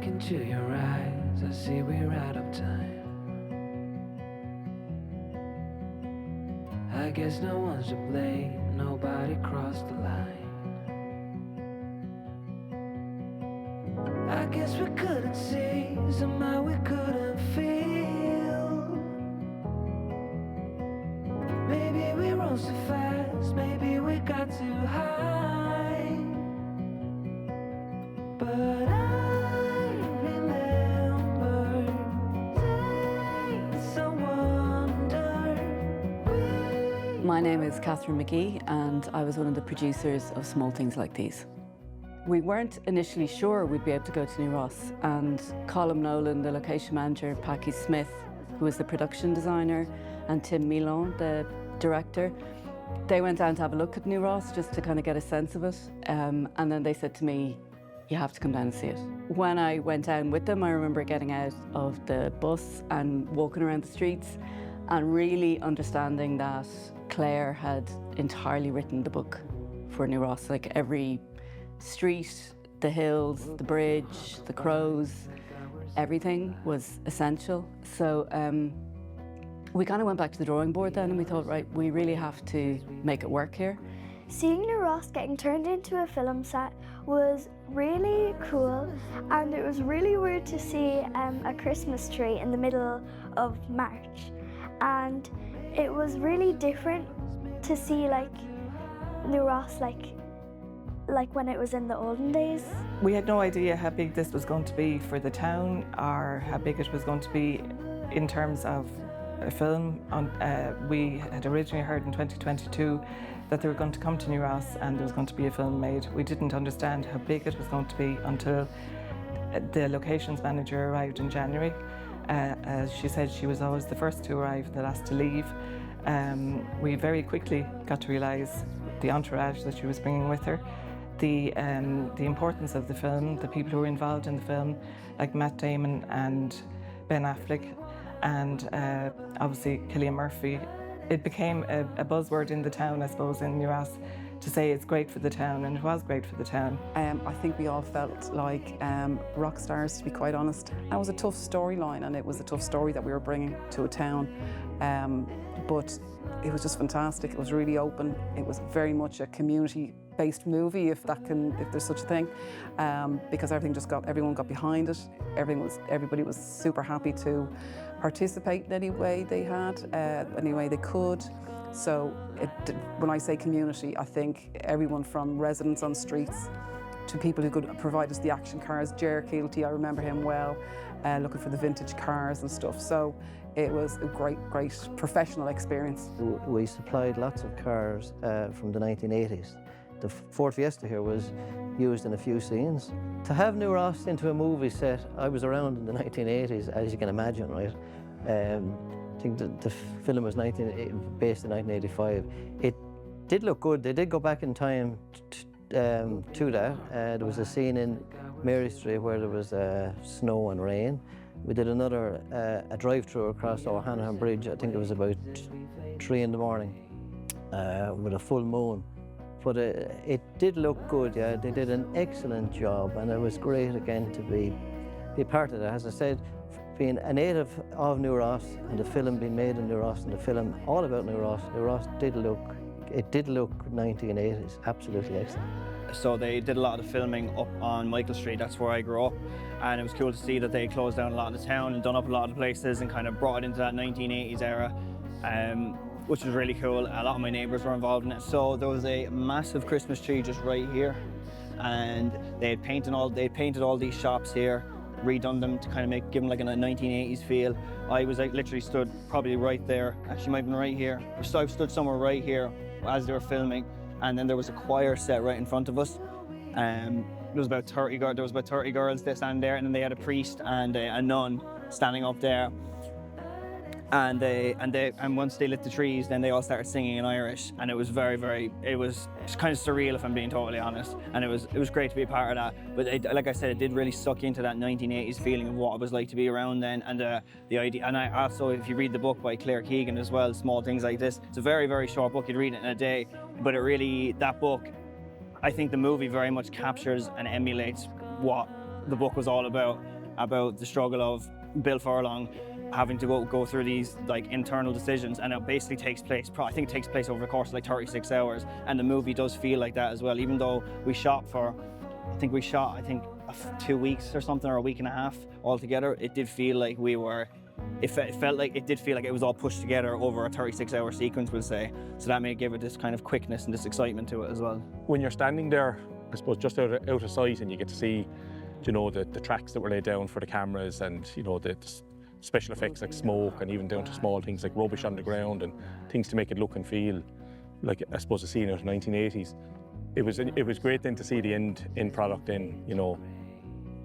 into your eyes, I see we're out of time. I guess no one's to blame, nobody crossed the line. I guess we couldn't see, somehow we couldn't feel. Maybe we rose too fast, maybe we got too high. But I remember days I wonder. My name is Catherine McGee and I was one of the producers of Small Things Like These. We weren't initially sure we'd be able to go to New Ross, and Colm Nolan, the location manager, Paki Smith, who was the production designer, and Tim Milon, the director, they went down to have a look at New Ross just to kind of get a sense of it. And then they said to me, you have to come down and see it. When I went down with them, I remember getting out of the bus and walking around the streets and really understanding that Claire had entirely written the book for New Ross. Like every street, the hills, the bridge, the crows, everything was essential. So we kind of went back to the drawing board then and we thought, right, we really have to make it work here. Seeing New Ross getting turned into a film set was really cool, and it was really weird to see a Christmas tree in the middle of March. And it was really different to see like New Ross like when it was in the olden days. We had no idea how big this was going to be for the town or how big it was going to be in terms of a film. We had originally heard in 2022 that they were going to come to New Ross and there was going to be a film made. We didn't understand how big it was going to be until the locations manager arrived in January. As she said, she was always the first to arrive, the last to leave. We very quickly got to realise the entourage that she was bringing with her, the importance of the film, the people who were involved in the film, like Matt Damon and Ben Affleck, and obviously Cillian Murphy. It became a buzzword in the town, I suppose, in New Ross, to say it's great for the town, and it was great for the town. I think we all felt like rock stars, to be quite honest. It was a tough storyline, and it was a tough story that we were bringing to a town, but it was just fantastic. It was really open. It was very much a community-based movie, if there's such a thing, because everyone got behind it. Everybody was super happy to participate in any way they had, any way they could. So when I say community, I think everyone from residents on streets to people who could provide us the action cars. Ger Keelty, I remember him well, looking for the vintage cars and stuff. So it was a great professional experience. We supplied lots of cars from the 1980s. The Ford Fiesta here was used in a few scenes. To have New Ross into a movie set, I was around in the 1980s, as you can imagine, right? I think the film was based in 1985. It did look good. They did go back in time to that. There was a scene in Mary Street where there was snow and rain. We did another a drive-through across O'Hanlon Bridge. I think it was about 3 in the morning with a full moon. But it did look good, yeah. They did an excellent job, and it was great again to be part of that. As I said, being a native of New Ross and the film being made in New Ross and the film all about New Ross did look 1980s, absolutely excellent. So they did a lot of the filming up on Michael Street, that's where I grew up, and it was cool to see that they closed down a lot of the town and done up a lot of the places and kind of brought it into that 1980s era, which was really cool. A lot of my neighbours were involved in it. So there was a massive Christmas tree just right here, and they had painted all these shops here, redone them to kind of give them like a 1980s feel. I was literally stood probably right there, actually might have been right here. So I stood somewhere right here as they were filming, and then there was a choir set right in front of us. There was about 30 girls standing there, and then they had a priest and a nun standing up there. And once they lit the trees, then they all started singing in Irish, and it was it was kind of surreal, if I'm being totally honest. And it was great to be a part of that. But like I said, it did really suck into that 1980s feeling of what it was like to be around then, and the idea. And I also, if you read the book by Claire Keegan as well, Small Things Like This, it's a very short book. You'd read it in a day, but that book, I think the movie very much captures and emulates what the book was all about. about the struggle of Bill Furlong having to go through these like internal decisions, and it basically takes place, I think it takes place over the course of like 36 hours, and the movie does feel like that as well. Even though we shot for, I think 2 weeks or something, or a week and a half altogether, it did feel like it felt like it did feel like it was all pushed together over a 36-hour sequence, we'll say. So that may give it this kind of quickness and this excitement to it as well. When you're standing there, I suppose just out of sight, and you get to see, you know, the tracks that were laid down for the cameras, and you know the special effects like smoke, and even down to small things like rubbish on the ground and things to make it look and feel like, I suppose, a scene out of the 1980s. It was great then to see the end product in, you know,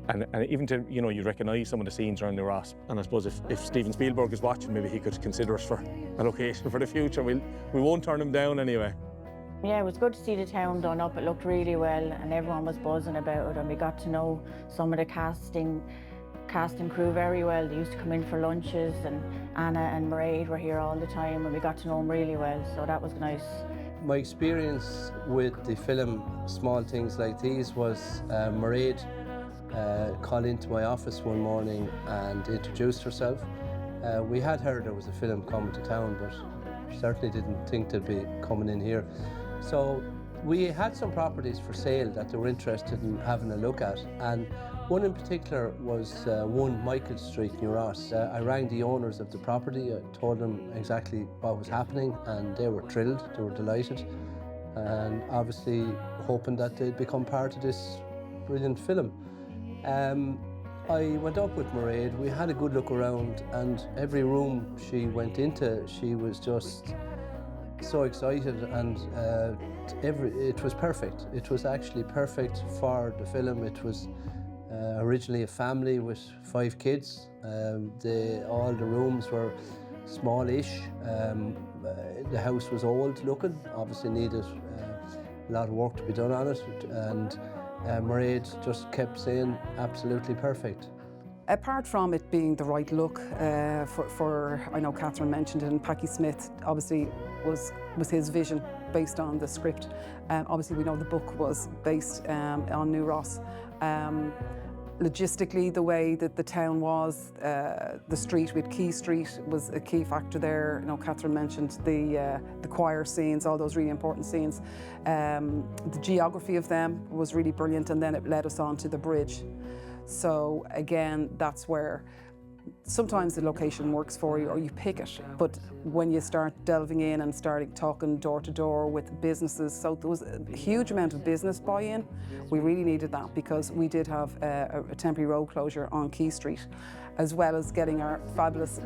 and even to, you know, you recognise some of the scenes around the Ross. And I suppose if Steven Spielberg is watching, maybe he could consider us for a location for the future. We won't turn him down anyway. Yeah, it was good to see the town done up. It looked really well, and everyone was buzzing about it, and we got to know some of the casting crew very well. They used to come in for lunches, and Anna and Mairead were here all the time, and we got to know them really well, so that was nice. My experience with the film Small Things Like These was Mairead called into my office one morning and introduced herself. We had heard there was a film coming to town, but certainly didn't think they'd be coming in here. So we had some properties for sale that they were interested in having a look at, and one in particular was 1 Michael Street, New Ross. I rang the owners of the property, I told them exactly what was happening, and they were thrilled, they were delighted, and obviously hoping that they'd become part of this brilliant film. I went up with Mairead, we had a good look around, and every room she went into, she was just so excited, and it was perfect. It was actually perfect for the film. It was originally a family with 5 kids. All the rooms were smallish. The house was old looking, obviously needed a lot of work to be done on it, and Mairead just kept saying absolutely perfect. Apart from it being the right look for I know Catherine mentioned it, and Packy Smith obviously was his vision based on the script. Obviously we know the book was based on New Ross. Logistically, the way that the town was, the street with Quay Street was a key factor there. You know, Catherine mentioned the choir scenes, all those really important scenes. The geography of them was really brilliant, and then it led us on to the bridge. So again, that's where sometimes the location works for you or you pick it, but when you start delving in and starting talking door to door with businesses, so there was a huge amount of business buy-in. We really needed that because we did have a temporary road closure on Quay Street, as well as getting our fabulous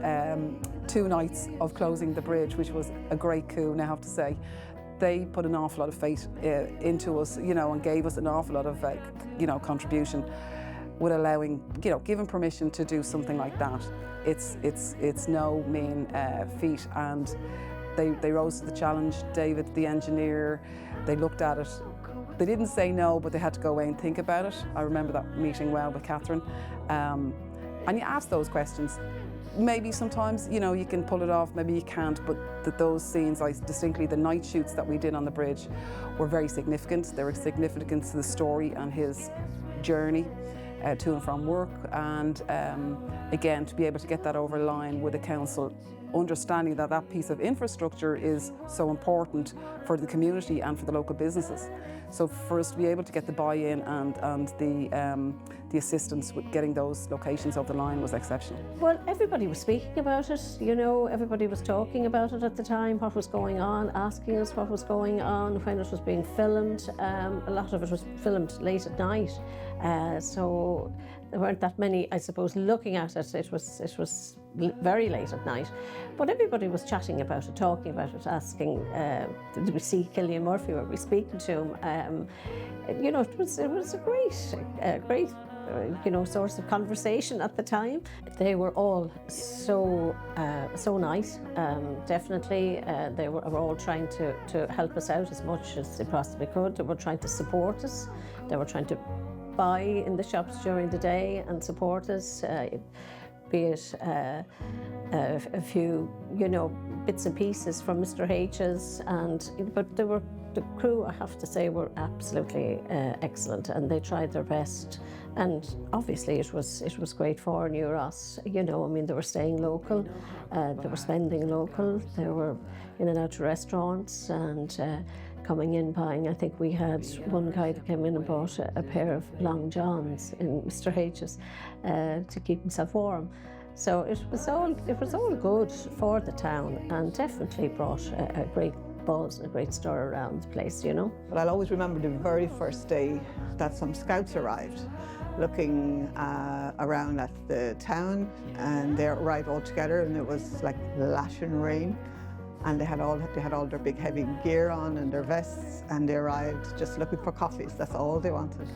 2 nights of closing the bridge, which was a great coup, I have to say. They put an awful lot of faith into us, you know, and gave us an awful lot of, you know, contribution with allowing, you know, giving permission to do something like that. It's no mean feat, and they rose to the challenge. David, the engineer, they looked at it. They didn't say no, but they had to go away and think about it. I remember that meeting well with Catherine. And you ask those questions. Maybe sometimes, you know, you can pull it off, maybe you can't, but those scenes, distinctly the night shoots that we did on the bridge were very significant. They were significant to the story and his journey to and from work, and again, to be able to get that over the line with the council, understanding that that piece of infrastructure is so important for the community and for the local businesses. So for us to be able to get the buy-in and the assistance with getting those locations over the line was exceptional. Well, everybody was speaking about it, you know, everybody was talking about it at the time, what was going on, asking us what was going on, when it was being filmed. A lot of it was filmed late at night, so there weren't that many, I suppose, looking at it. It was very late at night, but everybody was chatting about it, talking about it, asking, did we see Cillian Murphy, were we speaking to him? You know, it was a great you know, source of conversation at the time. They were all so nice, definitely. They were all trying to help us out as much as they possibly could. They were trying to support us. They were trying to buy in the shops during the day and support us. Be it a few, you know, bits and pieces from Mr. H's, but they were the crew, I have to say, were absolutely excellent, and they tried their best. And obviously it was great for New Ross. You know, I mean, they were staying local, they were spending local, they were in and out to restaurants and coming in buying. I think we had one guy that came in and bought a pair of long johns in Mr. H's to keep himself warm. So it was all good for the town, and definitely brought a great buzz, a great stir around the place, you know. But I'll always remember the very first day that some scouts arrived, looking around at the town, and they arrived all together, and it was like lashing rain, and they had all their big heavy gear on and their vests, and they arrived just looking for coffees. That's all they wanted,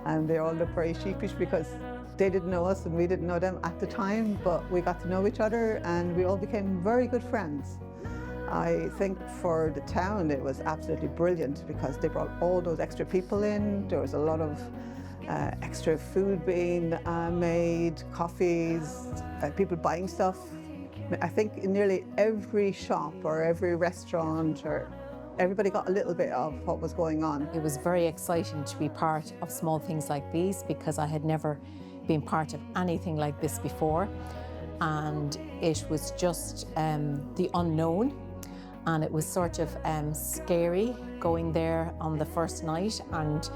and they all looked very sheepish because they didn't know us and we didn't know them at the time, but we got to know each other and we all became very good friends. I think for the town it was absolutely brilliant because they brought all those extra people in. There was a lot of extra food being made, coffees, people buying stuff. I think in nearly every shop or every restaurant, or everybody got a little bit of what was going on. It was very exciting to be part of small things like these because I had never been part of anything like this before, and it was just the unknown, and it was sort of scary going there on the first night, and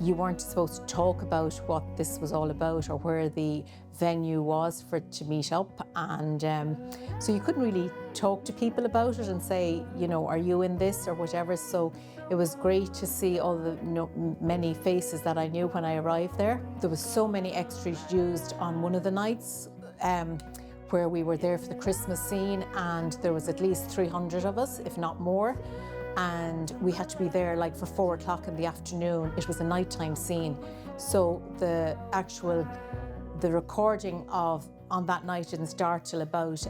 you weren't supposed to talk about what this was all about or where the venue was for it to meet up, and so you couldn't really talk to people about it and say, you know, are you in this or whatever. So it was great to see all the many faces that I knew when I arrived there. There was so many extras used on one of the nights where we were there for the Christmas scene, and there was at least 300 of us, if not more. And we had to be there like for 4 o'clock in the afternoon. It was a nighttime scene. So the recording on that night didn't start till about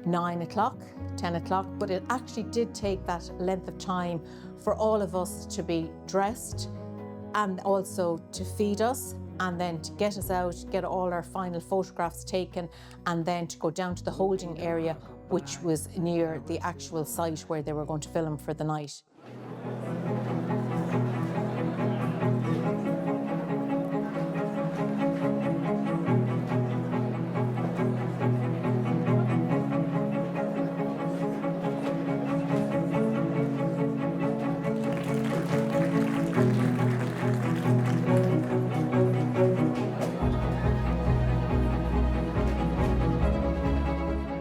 9 o'clock, 10 o'clock, but it actually did take that length of time for all of us to be dressed and also to feed us, and then to get us out, get all our final photographs taken, and then to go down to the holding area, which was near the actual site where they were going to film for the night.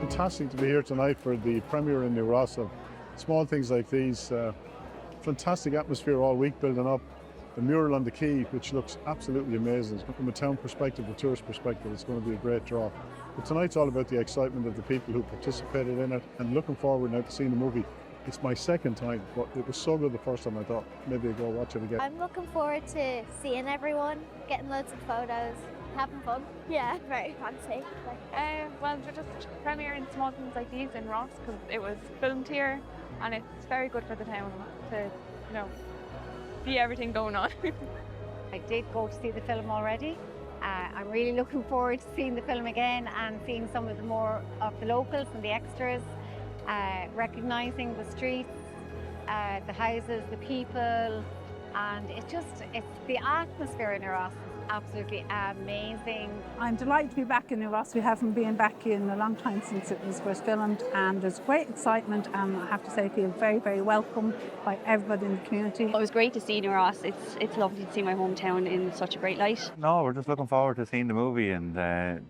Fantastic to be here tonight for the premiere in New Ross of small things like these. Fantastic atmosphere all week building up. The mural on the quay, which looks absolutely amazing. From a town perspective, a tourist perspective, it's going to be a great draw. But tonight's all about the excitement of the people who participated in it, and looking forward now to seeing the movie. It's my second time, but it was so good the first time I thought maybe I'd go watch it again. I'm looking forward to seeing everyone, getting loads of photos, having fun. Yeah, very fancy. Well, we're just premiering small things like these in Ross because it was filmed here, and it's very good for the town to, you know, see everything going on. I did go to see the film already. I'm really looking forward to seeing the film again and seeing some of the more of the locals and the extras, recognising the streets, the houses, the people, and it's the atmosphere in Ross. Absolutely amazing. I'm delighted to be back in New Ross. We haven't been back in a long time since it was first filmed, and there's great excitement, and I have to say I feel very, very welcome by everybody in the community. It was great to see New Ross. It's lovely to see my hometown in such a great light. No, we're just looking forward to seeing the movie and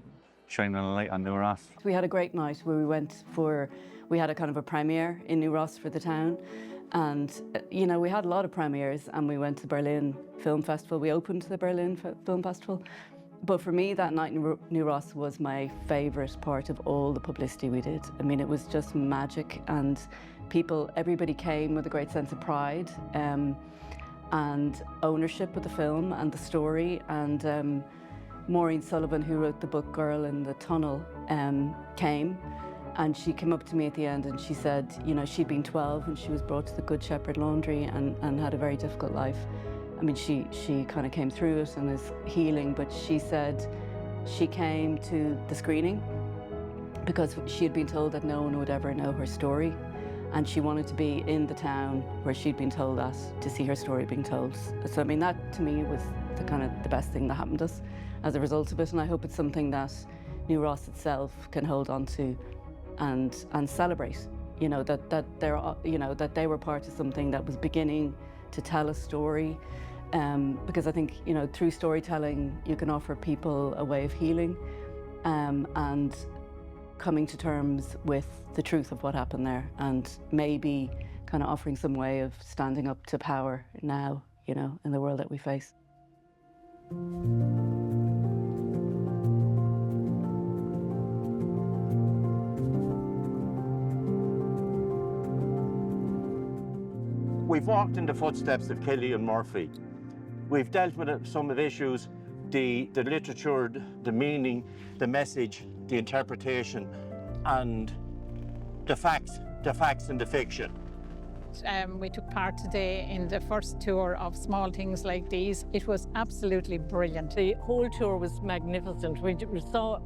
shining a light on New Ross. We had a great night where we had a kind of a premiere in New Ross for the town. And, you know, we had a lot of premieres, and we went to the Berlin Film Festival. We opened the Berlin Film Festival. But for me, that night in New Ross was my favourite part of all the publicity we did. I mean, it was just magic, and everybody came with a great sense of pride and ownership of the film and the story. And Maureen Sullivan, who wrote the book Girl in the Tunnel, came. And she came up to me at the end and she said, you know, she'd been 12 and she was brought to the Good Shepherd Laundry and had a very difficult life. I mean, she kind of came through it and is healing, but she said she came to the screening because she had been told that no one would ever know her story. and she wanted to be in the town where she'd been told that, to see her story being told. So I mean, that to me was the best thing that happened to us as a result of it, and I hope it's something that New Ross itself can hold on to and celebrate. You know, that they were part of something that was beginning to tell a story, because I think, you know, through storytelling you can offer people a way of healing and coming to terms with the truth of what happened there, and maybe kind of offering some way of standing up to power now, you know, in the world that we face. We've walked in the footsteps of Cillian Murphy. We've dealt with some of the issues, the literature, the meaning, the message, the interpretation, and the facts and the fiction. We took part today in the first tour of Small Things Like These. It was absolutely brilliant. The whole tour was magnificent. We saw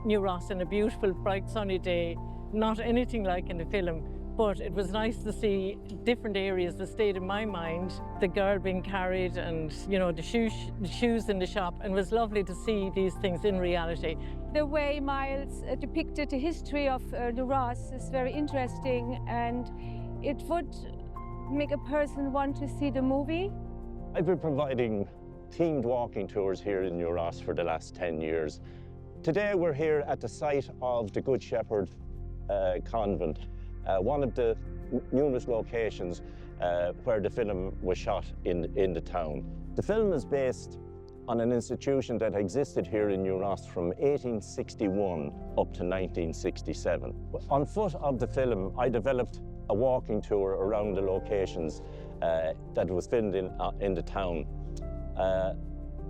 New Ross on a beautiful, bright, sunny day, not anything like in the film. But it was nice to see different areas that stayed in my mind. The girl being carried and, you know, the shoes in the shop. And it was lovely to see these things in reality. The way Miles depicted the history of New Ross is very interesting, and it would make a person want to see the movie. I've been providing themed walking tours here in New Ross for the last 10 years. Today we're here at the site of the Good Shepherd Convent. One of the numerous locations where the film was shot in the town. The film is based on an institution that existed here in New Ross from 1861 up to 1967. On foot of the film, I developed a walking tour around the locations that was filmed in the town.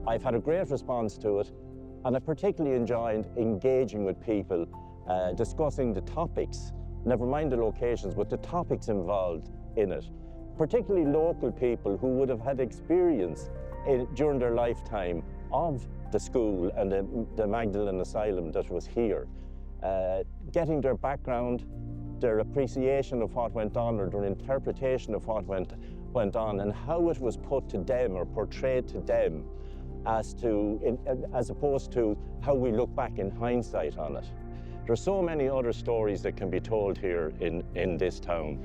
I've had a great response to it, and I particularly enjoyed engaging with people, discussing the topics, never mind the locations, but the topics involved in it. Particularly local people who would have had experience during their lifetime of the school and the Magdalen Asylum that was here. Getting their background, their appreciation of what went on, or their interpretation of what went on, and how it was put to them or portrayed to them, as opposed to how we look back in hindsight on it. There's so many other stories that can be told here in this town.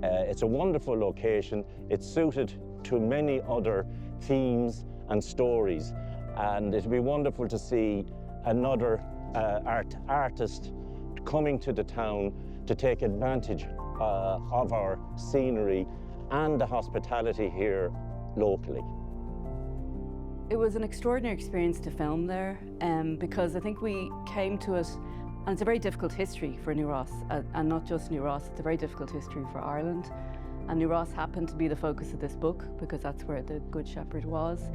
It's a wonderful location. It's suited to many other themes and stories, and it'd be wonderful to see another artist coming to the town to take advantage of our scenery and the hospitality here locally. It was an extraordinary experience to film there, because I think we came to it. And it's a very difficult history for New Ross, and not just New Ross, it's a very difficult history for Ireland. And New Ross happened to be the focus of this book because that's where the Good Shepherd was.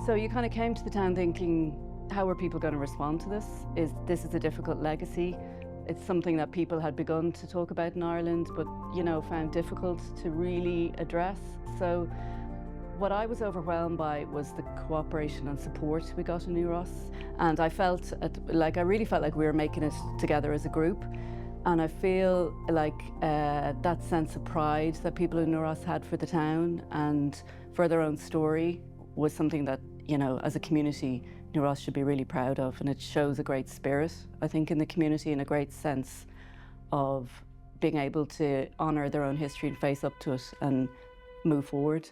So you kind of came to the town thinking, how are people going to respond to this? This is a difficult legacy. It's something that people had begun to talk about in Ireland, but, you know, found difficult to really address. So what I was overwhelmed by was the cooperation and support we got in New Ross. And I really felt like we were making it together as a group. And I feel like that sense of pride that people in New Ross had for the town and for their own story was something that, you know, as a community, New Ross should be really proud of. And it shows a great spirit, I think, in the community, and a great sense of being able to honour their own history and face up to it and move forward.